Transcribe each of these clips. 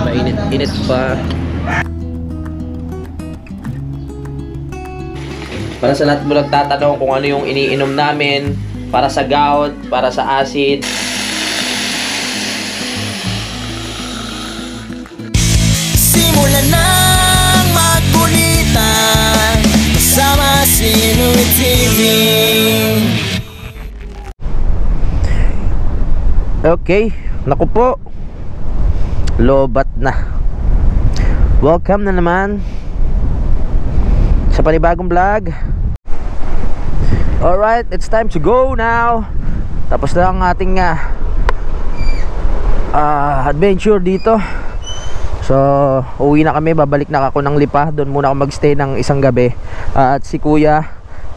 Mainit-init pa. Para sa lahat mo nagtatanong kung ano yung iniinom namin, para sa gout, para sa acid. Simulan ng magbunita kasama si Louie TV. Okay, naku po. Lobat na. Welcome na naman sa panibagong vlog. Alright, it's time to go now. Tapos na ang ating adventure dito. So, uwi na kami. Babalik na ako ng Lipa. Doon muna ako magstay ng isang gabi. At si kuya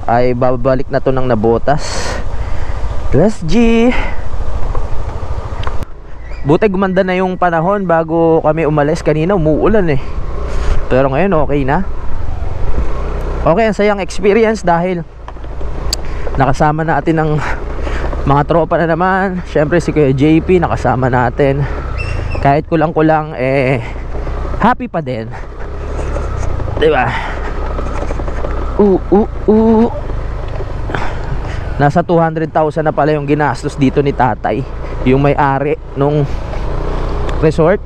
ay babalik na to ng Nabotas. Let's G. Buti gumanda na yung panahon bago kami umalis. Kanina umuulan eh. Pero ngayon okay na. Okay, ang sayang experience dahil nakasama natin ng mga tropa na naman. Syempre si Kuya JP nakasama natin. Kahit kulang-kulang happy pa din. Diba? Nasa 200,000 na pala yung ginastos dito ni tatay, yung may-ari nung resort.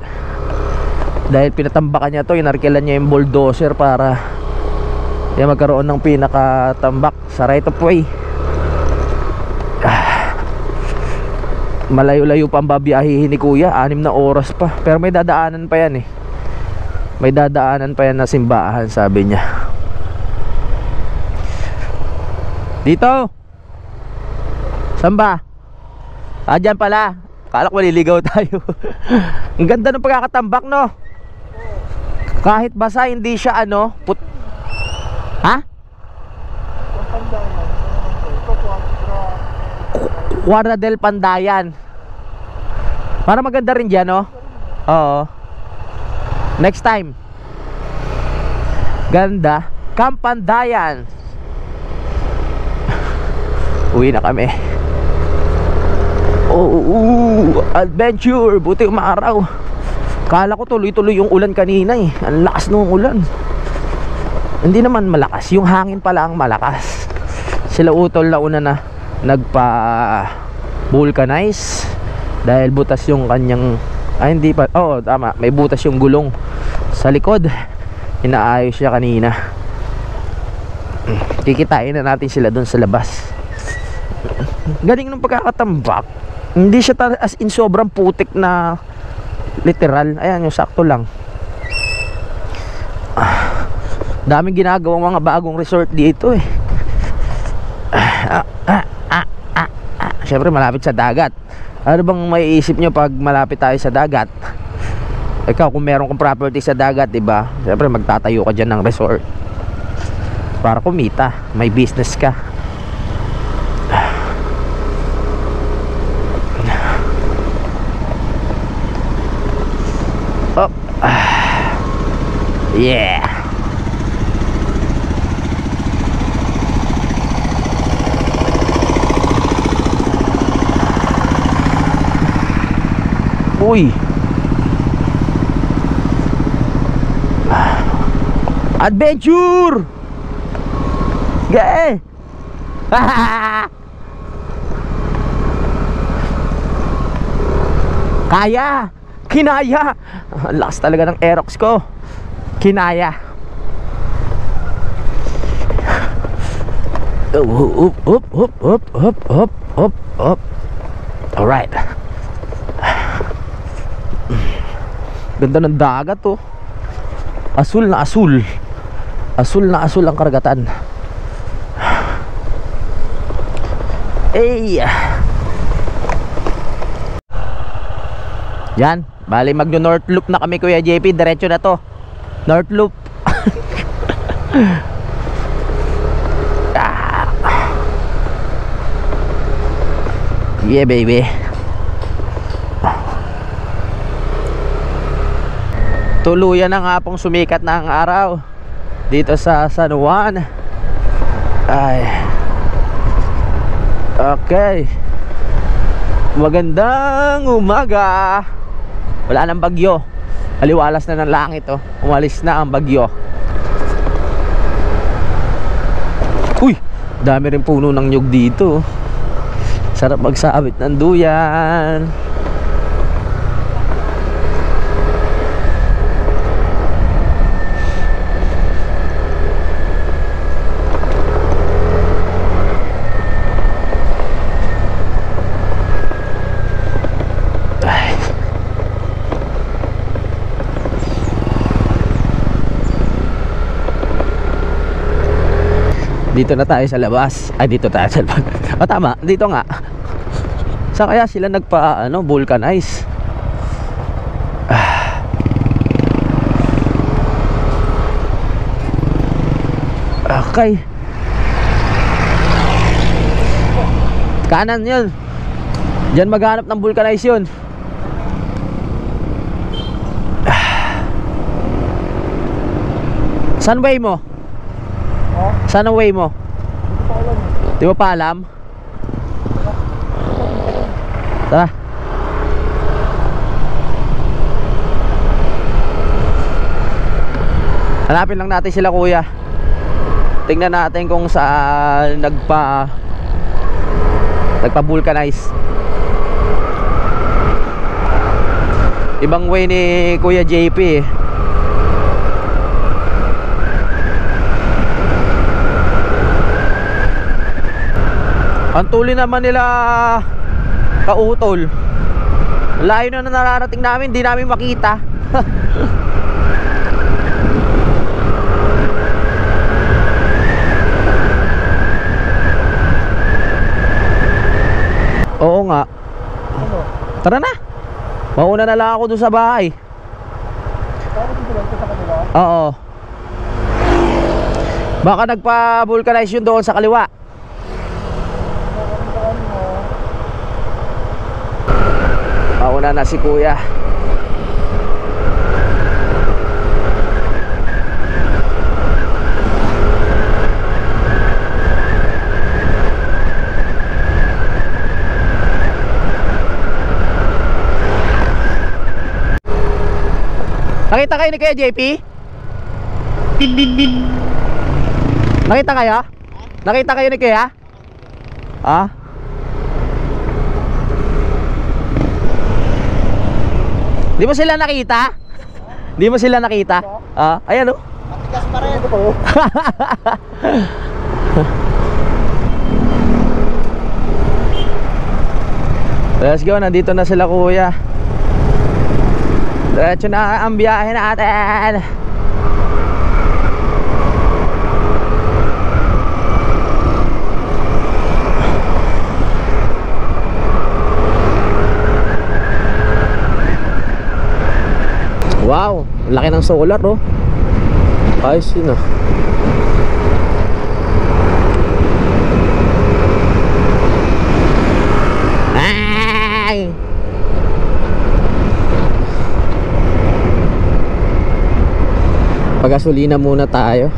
Dahil pinatambakan niya to, inarkilan niya yung bulldozer para magkaroon ng pinakatambak sa right of way. Malayo-layo pa ang babiyahihin ni kuya, 6 na oras pa. Pero may dadaanan pa yan eh. May dadaanan pa yan na simbahan, sabi niya. Dito. Saan ba? Dyan pala. Kala ko maliligaw tayo. Ang ganda ng pagkakatambak, no? Kahit basa, hindi siya Ha? Quadra del Pandayan. Para maganda rin dyan, no? Oo. Next time. Ganda. Camp Pandayan. Uwi na kami. Adventure. Buti umaraw. Kala ko tuloy-tuloy yung ulan kanina eh. Ang lakas ng ulan. Hindi naman malakas. Yung hangin pala ang malakas. Sila utol na una na nagpa-vulcanize dahil butas yung kanyang hindi pa, tama, may butas yung gulong sa likod. Inaayos siya kanina. Kikitain na natin sila dun sa labas. Galing ng pagkakatambak. Hindi siya as in sobrang putik na literal. Ayan, yung sakto lang. Daming ginagawang mga bagong resort dito eh. Siyempre malapit sa dagat. Ano bang maiisip nyo pag malapit tayo sa dagat? Ikaw kung meron kang property sa dagat, diba? Siyempre magtatayo ka dyan ng resort para kumita, may business ka. Yeah. Uy. Adventure. Gae. Kaya. Kinaya. Ang lakas talaga ng Aerox ko. Kinaya. Up. Alright. Ganda ng dagat oh. Asul na asul. Asul na asul ang karagatan. Yan. Bali magno North Loop na kami Kuya JP. Diretso na to North Loop. Yeah baby. Tuluyan na nga pong sumikat na ang araw dito sa San Juan. Ay. Okay. Magandang umaga. Wala nang bagyo. Aliwalas na ng langit, oh. Umalis na ang bagyo. Uy, dami rin puno ng nyug dito. Sarap magsabit ng duyan. Dito na tayo sa labas. Ay, dito tayo sa labas. O tama, dito nga. Saan kaya sila nagpa vulcanize? Okay. Kanan yun. Diyan maghanap ng vulcanize yun. Saan way mo? Saan ang way mo? Di mo pa alam? Tara. Hanapin lang natin sila, kuya. Tingnan natin kung saan nagpa-vulcanize. Ibang way ni Kuya JP eh. Ang tuloy naman nila kautol. Layo na nararating namin, di namin makita. Oo nga. Tara na. Mauna na lang ako doon sa bahay. Oo. Baka nagpa-vulcanize yun doon sa kaliwa. Mauna na si kuya. Nakita kayo ni Kuya JP? Nakita kayo? Nakita kayo ni Kuya? Ah? Di mo sila nakita? Di mo sila nakita? Ah, ayan oh. Matigas pa rin. Let's go, nandito na sila kuya. Diretso na ang biyahe natin. Wow, laki ng solar oh. Ayos yun ah. Ay! Pagasolina muna tayo.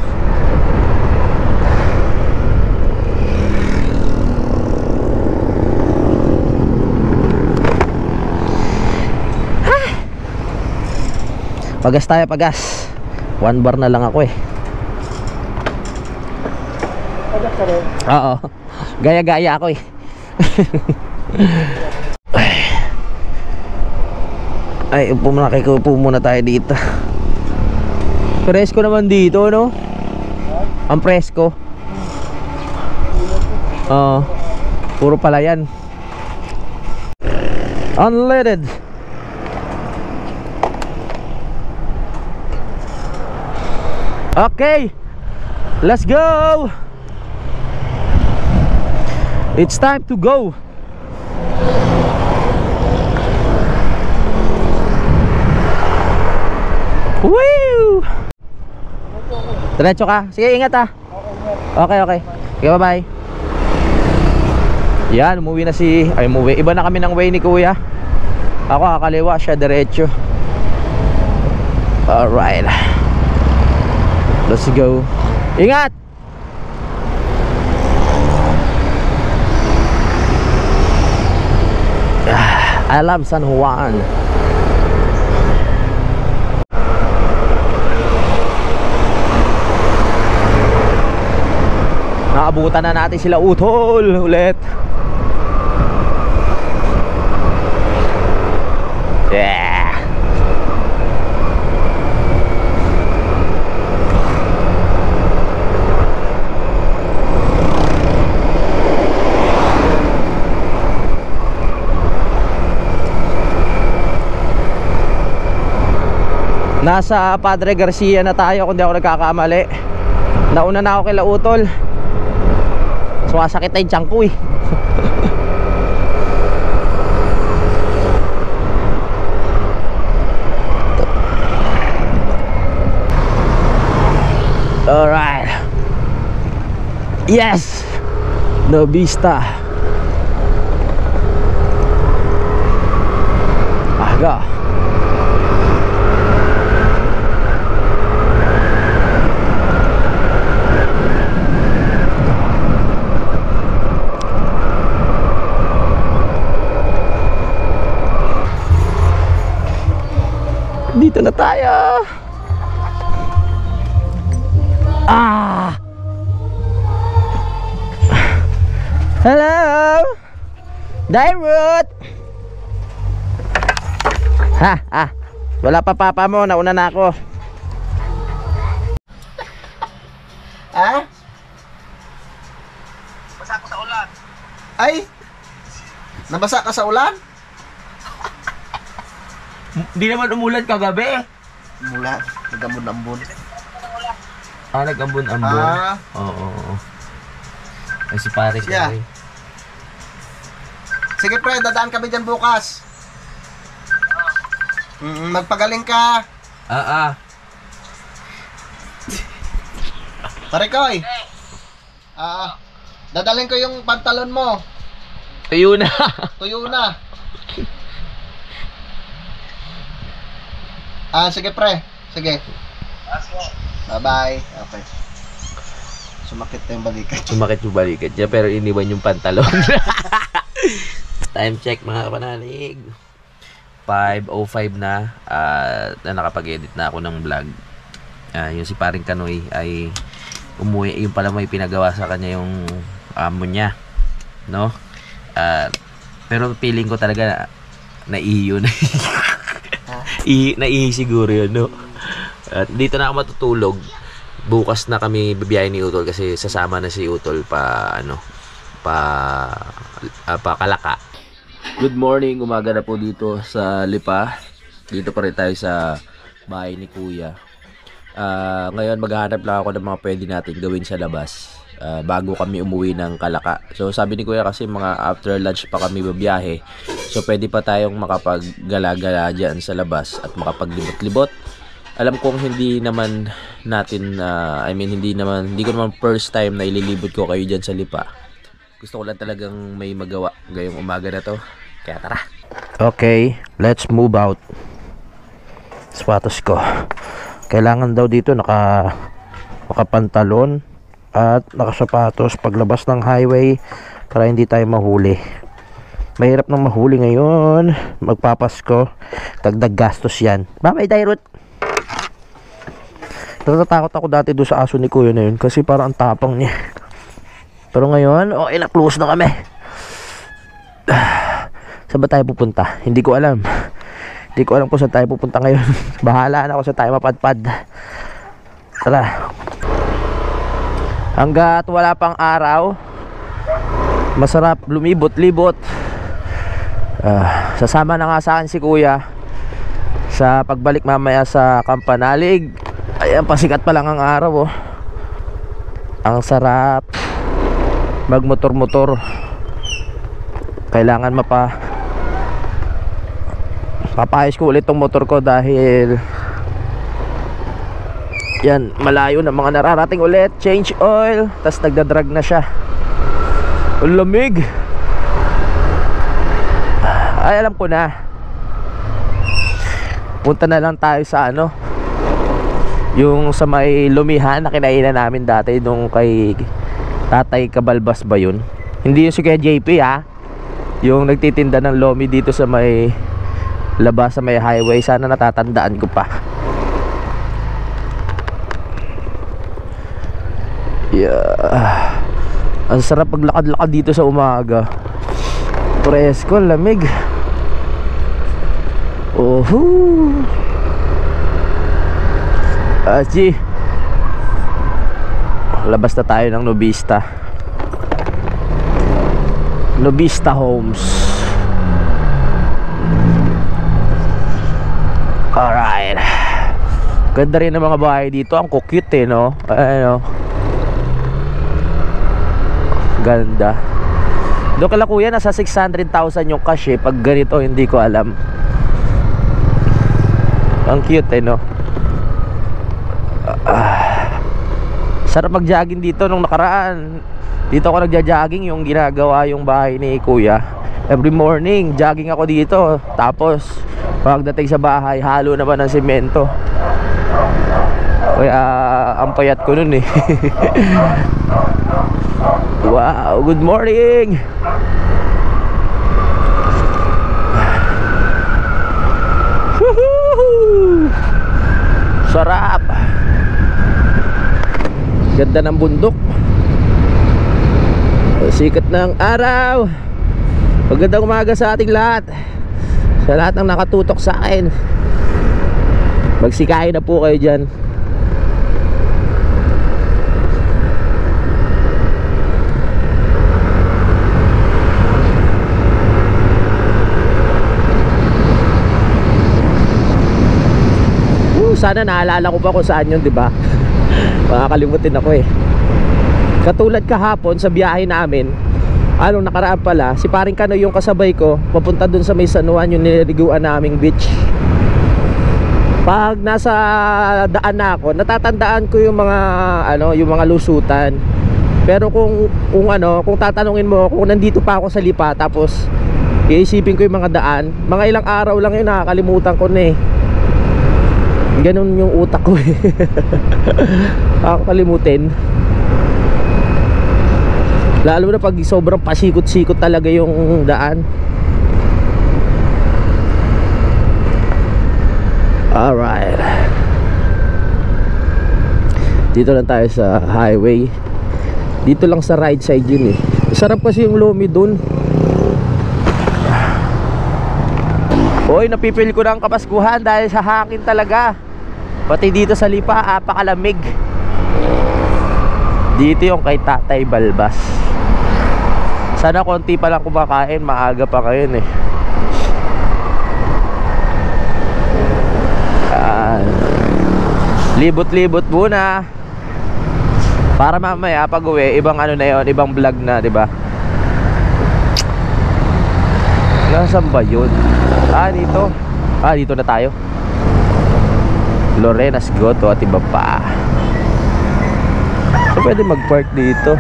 Pagas tayo, pagas. 1 bar na lang ako eh. Pagas ka rin? Oo. Gaya-gaya ako eh. Ay, upo muna, upo muna tayo dito. Presko naman dito, no? Ang presko. Oo. Puro palayan. Unleaded. Okay, let's go. It's time to go. Woo! Diretso ka? Sige, ingat ah. Okay, okay. Okay, bye-bye. Yan, umuwi na si... Ay, umuwi. Iba na kami ng way ni kuya. Ako kakaliwa, siya diretso. Alright. Let's go. Ingat! I love San Juan. Naabutan na natin sila Utol ulit. Yeah. Nasa Padre Garcia na tayo kung di ako nagkakamali. Nauna na ako kay Utol. Sumasakit na yung tiyan ko eh. Alright. Yes. No vista. Aga. Dito na tayo. Hello Dairut. Wala pa papa mo, nauna na ako. Basa ako sa ulan. Ay! Nabasa ka sa ulan? Hindi naman umulan kagabi. Mula, nagambon-ambon. Nag-ambon-ambon. Oo. Ay si pare ko. Siya. Sige pre, dadaan kami dyan bukas. Magpagaling ka. Pare koy. Dadalhin ko yung pantalon mo. Tuyo na. Tuyo na. Sige pre. Sige. Bye-bye. Okay. Sumakit na yung balikat. Sumakit yung balikat niya pero iniwan yung pantalon. Time check mga kapanalig. 5:05 na. Na nakapag-edit na ako ng vlog. Yung si paring Kanoy ay umuwi. Yung pala may pinagawa sa kanya yung amo niya. No? Pero feeling ko talaga naihi yun. Naihi siguro yun, no? At dito na ako matutulog. Bukas na kami bibiyahe ni Utol kasi sasama na si Utol pa Kalaka. Good morning, umaga na po dito sa Lipa. Dito pa rin tayo sa bahay ni Kuya. Ngayon maghahanap lang ako ng mga pwede natin gawin sa labas bago kami umuwi ng Kalaka. So sabi ni Kuya kasi mga after lunch pa kami bibiyahe. So pwede pa tayong makapaggala-gala dyan sa labas at makapaglibot-libot. Alam kong hindi naman natin hindi ko naman first time na ililibot ko kayo dyan sa Lipa. Gusto ko lang talagang may magawa ngayong umaga na to. Kaya tara. Okay, let's move out. Sapatos ko. Kailangan daw dito nakapantalon at nakasapatos paglabas ng highway para hindi tayo mahuli. Mahirap nang mahuli ngayon. Magpapasko. Dagdag gastos yan. Bye-bye, Dairut. Natatakot ako dati doon sa aso ni Kuya na yun kasi parang ang tapang niya. Pero ngayon, okay na, close na kami. Saan ba tayo pupunta? Hindi ko alam. Hindi ko alam kung saan tayo pupunta ngayon. Bahala na ako sa tayo mapadpad. Tara. Hanggat wala pang araw, masarap lumibot-libot. Sasama na nga sa akin si Kuya sa pagbalik mamaya sa Kampanalig. Ayan, pasikat pa lang ang araw, oh. Ang sarap magmotor-motor. Kailangan papayos ko ulit tong motor ko dahil yan, malayo na mga nararating ulit. Change oil, tas nagdadrag na siya. Ang lamig. Ay, alam ko na. Punta na lang tayo sa yung sa may lumihan na kinainan namin dati nung kay Tatay Kabalbas ba yun? Hindi yung si Kuya JP, ha? Yung nagtitinda ng lomi dito sa may labas sa may highway. Sana natatandaan ko pa. Yeah. Ang sarap paglakad-lakad dito sa umaga. Presko, lamig. Oho. Achi. Labas na tayo ng Nobista. Nobista Homes. Alright. Ganda rin ng mga bahay dito. Ang cute no? Ano? Ganda. Doon kala kuya, nasa 600,000 yung cash eh. Pag ganito, hindi ko alam. Ang cute no? Sarap mag-jogging dito nung nakaraan. Dito ako nagja-jogging, yung ginagawa yung bahay ni kuya. Every morning, jogging ako dito. Tapos, pagdating sa bahay, halo naman ng semento. Kaya, ang payat ko nun eh. Wow, good morning! Woohoo! Sarap! Ganda ng bundok. Sikat ng araw. Magandang umaga sa ating lahat. Sa lahat ng nakatutok sa akin. Magsikain na po kayo dyan. Sana naalala ko pa kung saan yun, di ba? Makakalimutin ako eh. Katulad kahapon sa biyahe namin, anong nakaraan pala, si paring Kano yung kasabay ko papunta dun sa may San Juan, yung nililiguan naming beach. Pag nasa daan na ako, natatandaan ko yung mga yung mga lusutan. Pero kung tatanungin mo kung nandito pa ako sa Lipa, tapos iisipin ko yung mga daan, mga ilang araw lang yun, nakakalimutan ko na eh. Ganun yung utak ko eh. Nakakalimutin. Lalo na pag sobrang pasikot-sikot talaga yung daan. Alright. Dito lang tayo sa highway. Dito lang sa right side yun eh. Sarap kasi yung lomi dun. Hoy, napipil ko ng kapaskuhan dahil sa hangin talaga. Pati dito sa Lipa, apakalamig. Dito yung kay Tatay Balbas. Sana konti pa lang kumakain, maaga pa kayo eh. Libot-libot muna. Para mamaya pag uwi, ibang na yun, ibang vlog na, di ba? Nasaan ba yun? Dito. Dito na tayo. Lorenas Goto at iba pa. So pwede mag-park dito.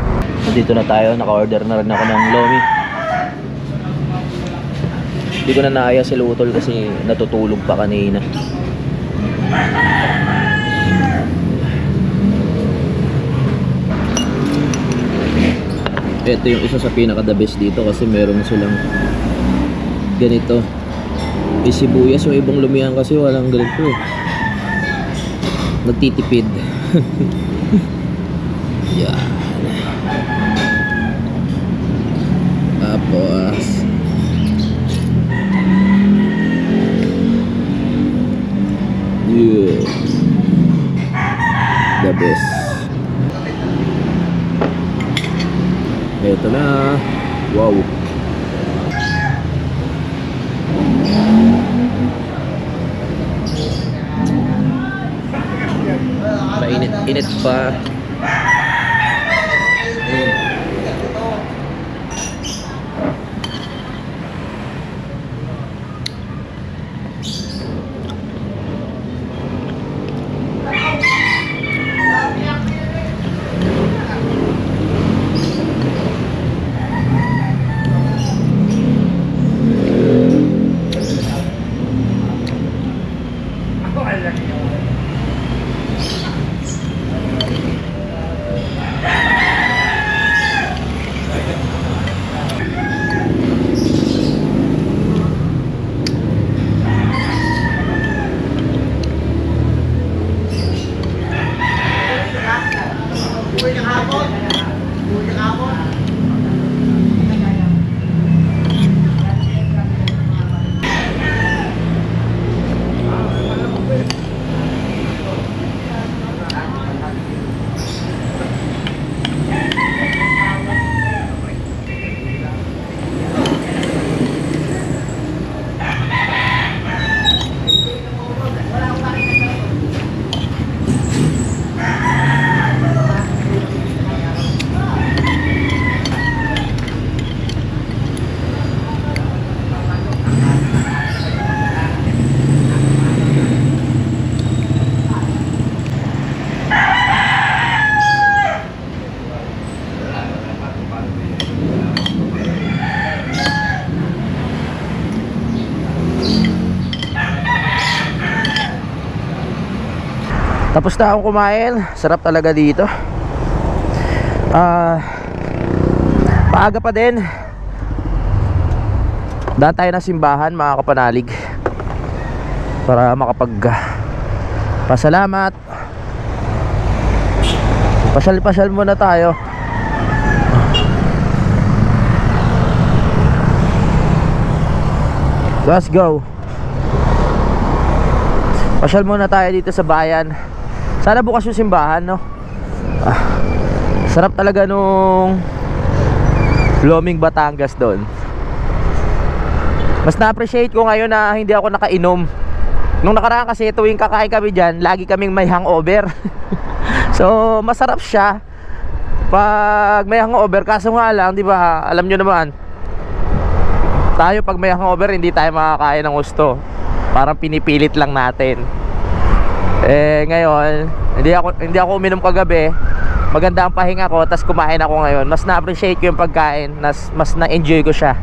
Dito na tayo, naka-order na rin ako ng lomi. Hindi ko na naaya si Lutol kasi natutulog pa kanina. Ito yung isa sa pinaka-the best dito kasi meron silang ganito. May sibuyas, yung ibang lumihan kasi walang ganito eh. Nagtitipid. Yan. Tapos yeah. The best. Ito na. Wow. Mainit-init pa. Uwi ng hapon. Tapos na akong kumain. Sarap talaga dito. Maaga pa din. Daan tayo ng simbahan mga kapanalig, para makapag pasalamat. Pasyal-pasyal muna tayo. Let's go. Pasyal muna tayo dito sa bayan. Sana bukas yung simbahan, no? Sarap talaga nung Loming Batangas doon. Mas na-appreciate ko ngayon na hindi ako nakainom. Nung nakaraan kasi tuwing kakain kami dyan, lagi kaming may hangover. So masarap siya pag may hangover. Kaso nga lang, di ba, alam nyo naman, tayo pag may hangover hindi tayo makakain ng gusto. Parang pinipilit lang natin. Ngayon hindi ako uminom kagabi. Maganda ang pahinga ko, tas kumain ako ngayon. Mas na-appreciate ko yung pagkain, mas na-enjoy ko siya,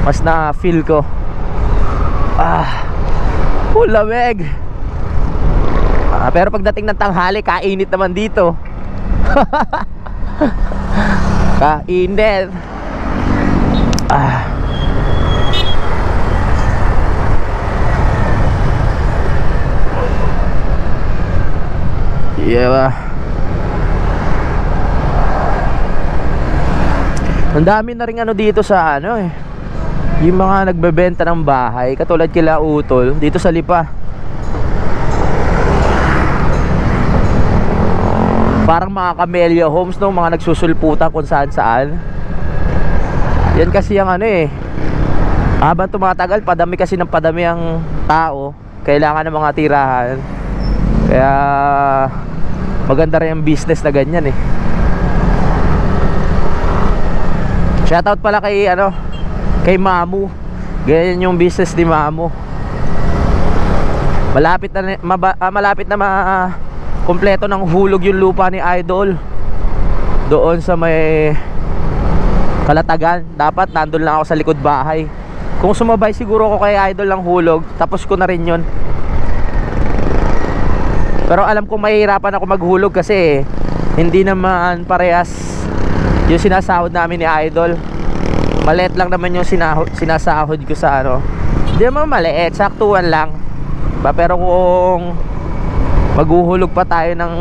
mas na-feel ko. Lamig. Pero pagdating ng tanghali, kainit naman dito. Kainit. Yeah. Ang dami na rin ano dito sa ano yung mga nagbebenta ng bahay, katulad kila Utol dito sa Lipa. Parang mga camellia homes, no? Mga nagsusulputan kung saan saan. Yan kasi yung ano habang tumatagal, padami kasi ng padami ang tao, kailangan ng mga tirahan. Kaya maganda rin ang business na ganyan Shoutout pala kay Mamu. Ganyan yung business ni Mamu. Malapit na kompleto ng hulog yung lupa ni Idol doon sa may Kalatagan. Dapat nandun lang ako sa likod bahay. Kung sumabay siguro ako kay Idol ng hulog, tapos ko na rin yun. Pero alam kong mahihirapan ako maghulog kasi hindi naman parehas yung sinasahod namin ni Idol. Maliit lang naman yung sinasahod ko sa ano. Hindi naman maliit, saktuhan lang. Pero kung maghuhulog pa tayo ng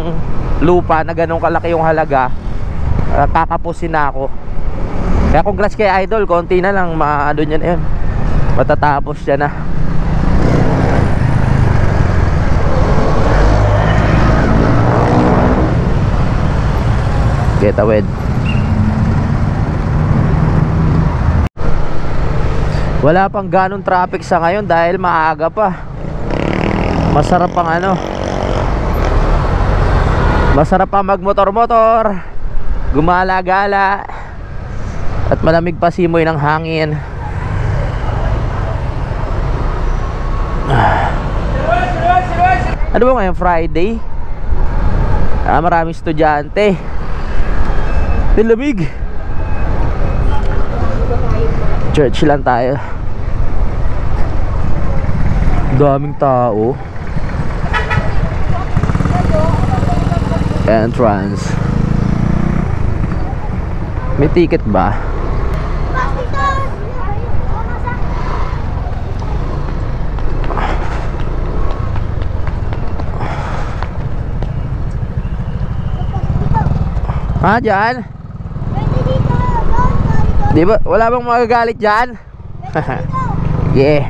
lupa na ganun kalaki yung halaga, kakapusin na ako. Kaya congrats kay Idol, konti na lang maano niya na yun, matatapos siya na. Getawid. Wala pang ganong traffic sa ngayon dahil maaga pa. Masarap pang masarap pang magmotor-motor, gumala-gala, at malamig pa simoy ng hangin. Ano ba ngayon, Friday? Maraming estudyante. Lamig. Church lang tayo. Daming tao. Entrance. May ticket ba? Dyan? Di ba? Wala bang magagalit dyan? Yeah.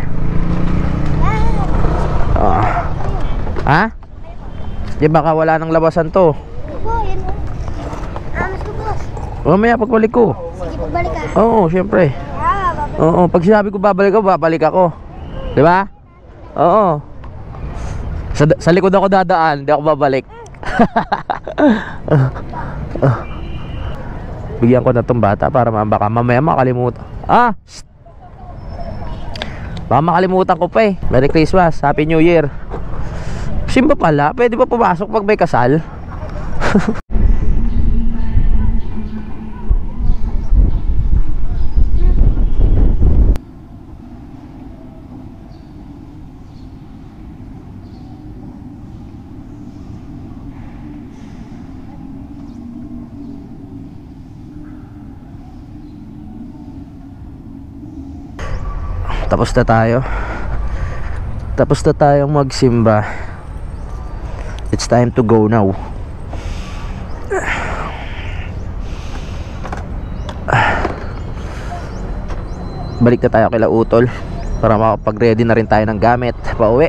Di baka wala nang labasan to. Mamaya pagbalik ko. Sige, pagbalik ka. Oo, syempre. Babalik. Oo, pag sinabi ko babalik ako. Di ba? Oo. Sa likod ako dadaan, hindi ako babalik. Bigyan ko na tong bata para baka mamaya makalimutan. Baka makalimutan ko pa eh. Merry Christmas, Happy New Year. Simba pala, pwede ba pumasok pag may kasal? Tapos na tayo. Tapos na tayong magsimba. It's time to go now. Balik na tayo kila Utol para makapag-ready na rin tayo ng gamit pauwi.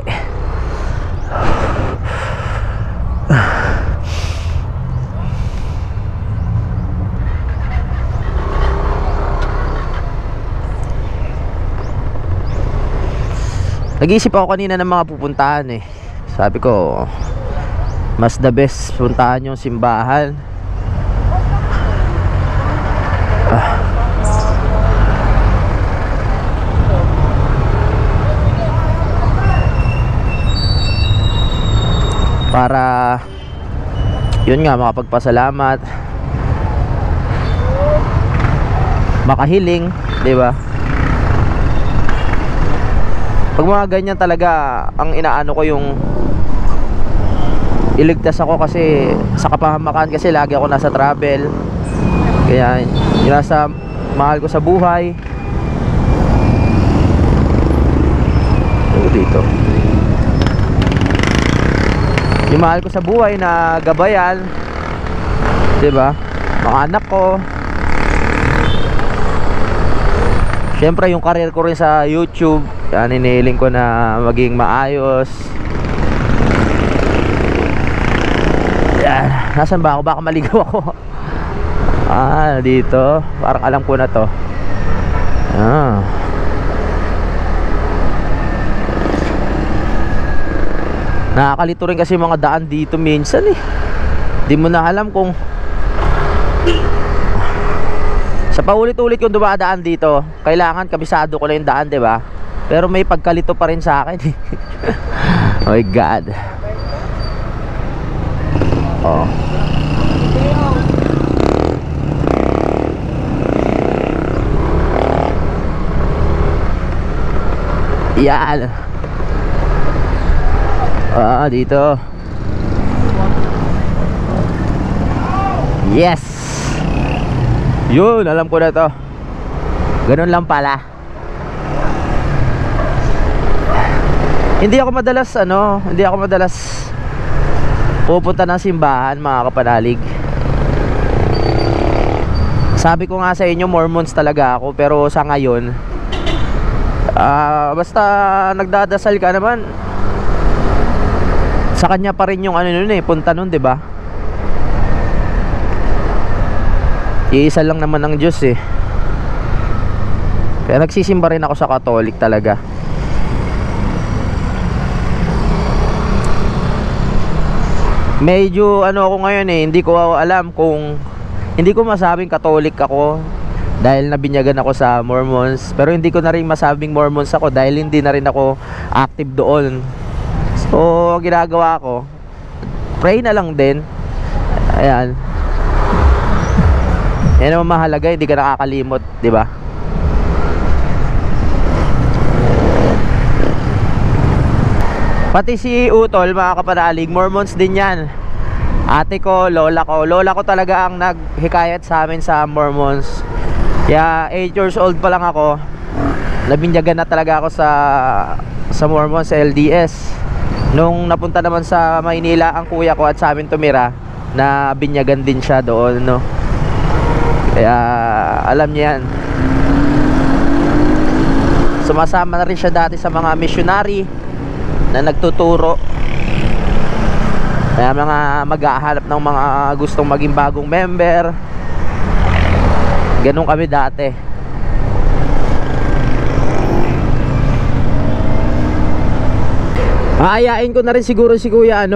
Nag-iisip ako kanina ng mga pupuntahan eh. Sabi ko, mas the best puntahan yung simbahan. Para yun nga, makapagpasalamat, makahiling, di ba? Pag mga ganyan talaga, ang inaano ko yung iligtas ako kasi sa kapahamakan, kasi lagi ako nasa travel. Kaya yun nasa mahal ko sa buhay. Dito yung mahal ko sa buhay na gabayan, diba? Mga anak ko. Siyempre yung career ko rin sa YouTube, yan, inihiling ko na maging maayos. Yan. Nasaan ba ako? Baka maligaw ako. Dito. Parang alam ko na to. Nakakalito rin kasi mga daan dito minsan eh. Di mo na alam kung sa paulit-ulit yung dumadaan dito, kailangan kabisado ko na yung daan, diba? Pero may pagkalito pa rin sa akin. Oh my God. Oh. Yan. Dito. Yes. Yun, alam ko na to. Ganun lang pala. Hindi ako madalas pupunta ng simbahan, mga kapanalig. Sabi ko nga sa inyo, Mormons talaga ako. Pero sa ngayon, basta nagdadasal ka naman, sa kanya pa rin yung punta nun, diba? Iisa lang naman ang Diyos eh. Kaya nagsisimba rin ako sa Katolik talaga. Medyo ako ngayon eh, hindi ko alam kung, hindi ko masabing Katolik ako dahil nabinyagan ako sa Mormons, pero hindi ko na rin masabing Mormons ako dahil hindi na rin ako active doon. So ginagawa ko, pray na lang din. Ayan. Yan ang mahalaga, hindi ka nakakalimot, di ba? Pati si Utol, mga kapanalig, Mormons din yan. Ate ko, lola ko talaga ang naghikayat sa amin sa Mormons. Kaya 8 years old pa lang ako, nabinyagan na talaga ako sa Mormons, sa LDS. Nung napunta naman sa Maynila ang kuya ko at sa amin tumira, na binyagan din siya doon, no? Kaya alam niya yan. Sumasama na rin siya dati sa mga missionary na nagtuturo. Kaya mga maghahanap ng mga gustong maging bagong member, ganun kami dati. Aayain ko na rin siguro si kuya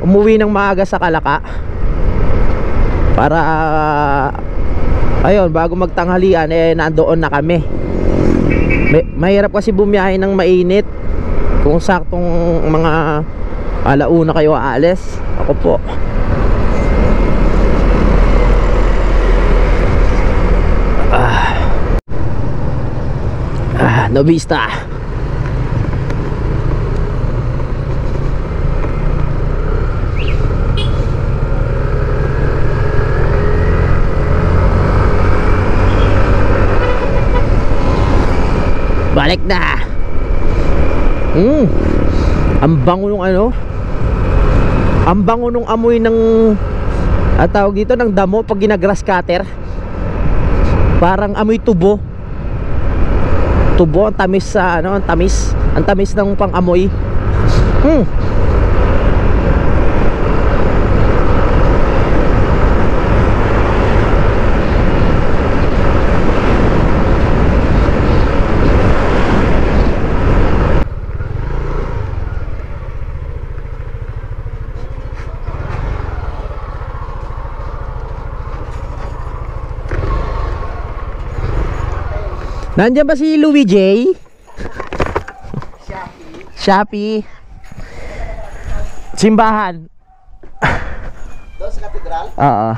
umuwi ng maaga sa Kalaka para ayun, bago magtanghalian nandoon na kami. Mahirap kasi bumiyahe ng mainit kung saktong mga alauna kayo aalis. Ako po, no vista. Balik na. Ang bango nung ano. Ang bango nung amoy ng tawag dito ng damo pag ginagrass cutter. Parang amoy tubo. Tubo, ang tamis sa ano, ang tamis. Ang tamis ng pang-amoy. Nandiyan ba si Louie J? Shopee. Simbahan. Doon sa katedral? Oo.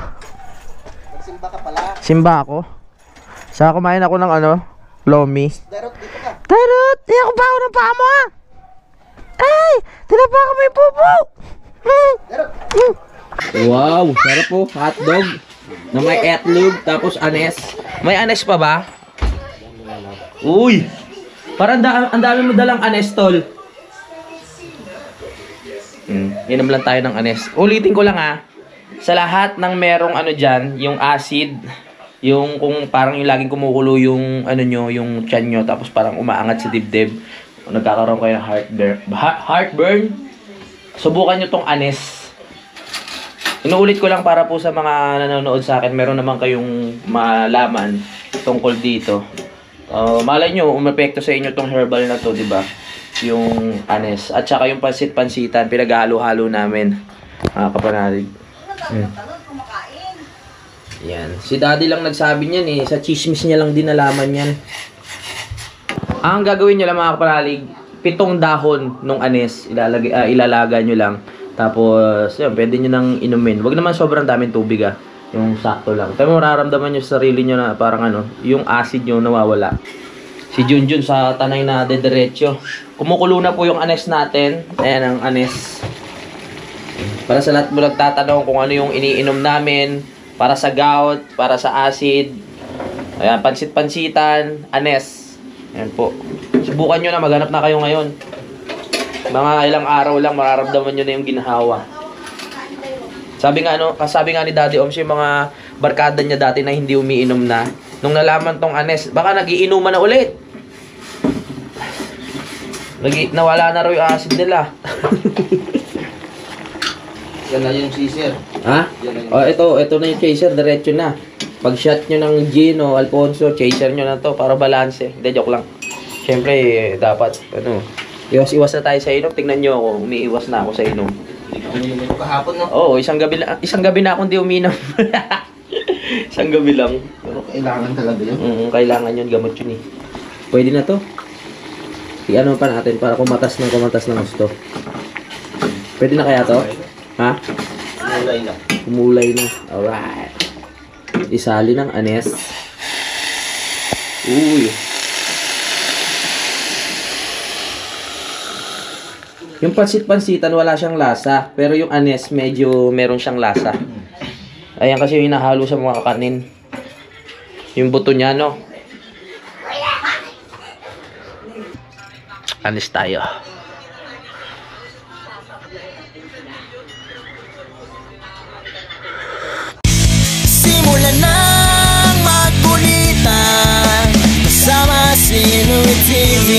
Nagsimba ka pala. Simba ako. Saka kumain ako ng ano, lomi. Darot, dito ka. Tarot! Di ako baho ng paa mo ah! Ay! Tinapa ka mo yung pupo! Darot. Wow! Sarap po. Hotdog. Na may etlog. Tapos anes. May anes pa ba? Uy! Parang ang dami mo dalang anes, tol. Inom lang tayo ng anes. Ulitin ko lang ha. Sa lahat ng merong ano dyan, yung acid, yung kung parang yung laging kumukulo yung ano nyo, yung tiyan nyo, tapos parang umaangat sa dibdib, nagkakaroon kayo ng heartburn, subukan nyo tong anes. Inuulit ko lang para po sa mga nanonood sa akin, meron naman kayong malaman tungkol dito. Malay nyo, umepekto sa inyo tong herbal na to, di ba? Yung anes. At saka yung pansit-pansitan, pinaghalo-halo namin. Kapanalig. Yan. Si daddy lang nagsabi niyan eh. Sa chismis niya lang din nalaman yan. Ang gagawin nyo lang mga kapanalig, 7 dahon nung anes. Ilalaga nyo lang. Tapos, yun, pwede nyo nang inumin. Huwag naman sobrang daming tubig ah. Yung sakto lang. Pero mararamdaman nyo sa sarili nyo na parang ano, yung acid nyo nawawala. Si Junjun sa tanay na dediretso. Kumukulo na po yung anes natin. Ayan ang anes. Para sa lahat mo nagtatanong kung ano yung iniinom namin. Para sa gout, para sa acid. Ayan, pansit-pansitan, anes. Ayan po. Subukan nyo na, maghanap na kayo ngayon. Mga ilang araw lang mararamdaman nyo na yung ginhawa. Sabi nga ni Daddy Oms, yung mga barkada niya dati na hindi umiinom na, nung nalaman tong anes, baka nagiinuman na ulit. Nawala na raw yung acid nila. Yan na yung chaser. Ha? Ito na yung chaser, diretso na. Pag shot nyo ng gin o Alfonso, chaser nyo na to para balance. Hindi, joke lang. Siyempre, dapat, iwas-iwas na tayo sa inom. Tingnan nyo ako, umiiwas na ako sa inom. Umiinom ko kahapon, no? Oo, isang gabi na akong di uminom. Isang gabi lang. Pero kailangan talaga yun. Kailangan yun, gamot yun eh. Pwede na to. I-ano pa natin para kumatas ng gusto. Pwede na kaya to? Ha? Kulay na. Kumulay na. Alright. Isali ng anes. Uy. Yung pansit-pansitan wala siyang lasa, pero yung anes medyo meron siyang lasa. Ayan kasi yung hinahalo sa mga kanin. Yung buto niya, no? Anes tayo. Simulan nang magkulitan kasama si Louie TV.